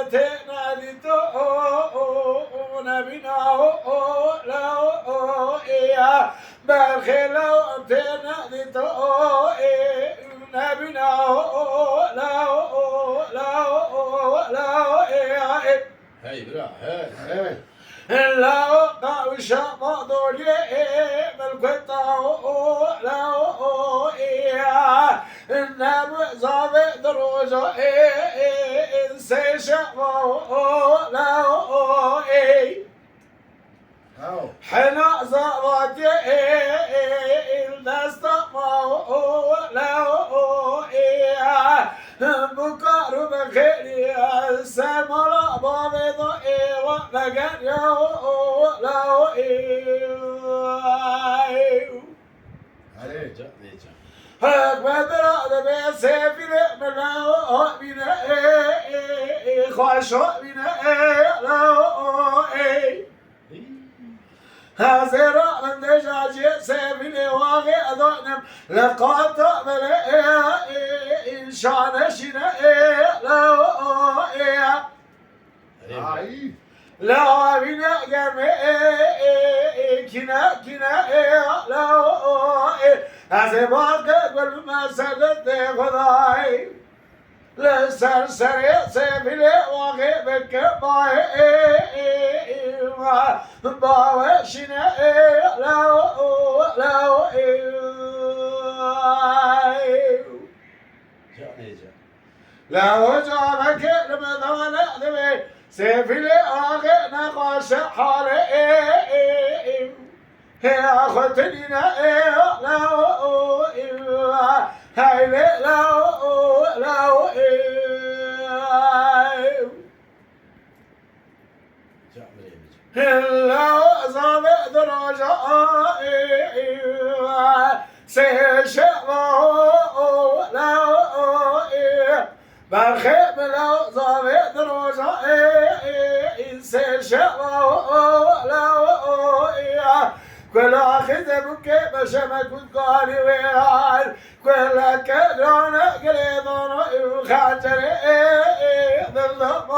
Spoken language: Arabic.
أتينا لتؤون بنا لو إياه بالخلو أتينا لتؤون بنا لو إياه هاي برا هاي لو قاوش مضولي بالقطع لو إياه النبي زابي دروجو إنسيش لو إيه حنا زابتي الدست لو إياه بكر بخير السماء بابض ومجن لو عليه جا ليجا أكبر هذا بسافر من لو بنا خاش بنا لو هزيرا من دجاج سافر واغي أذنم لقد من إنشان شنا لو لا بنا جمع كنا لو أزباق قبل ما سدت خداي لسر سري سبيل وغيبك باوشنا لو جا ليجا لو جابك المثال ذبي سيفي آخر نقاش حالي هي أخذتنينا لو هاي لو جا مريم لو زابع درجة سيشبه لو بخيب لو زابع درجة سيشبه لو كل أخذ بكي بشمك وتقالي ويران كل كدران قريضان وخاجر بالضبط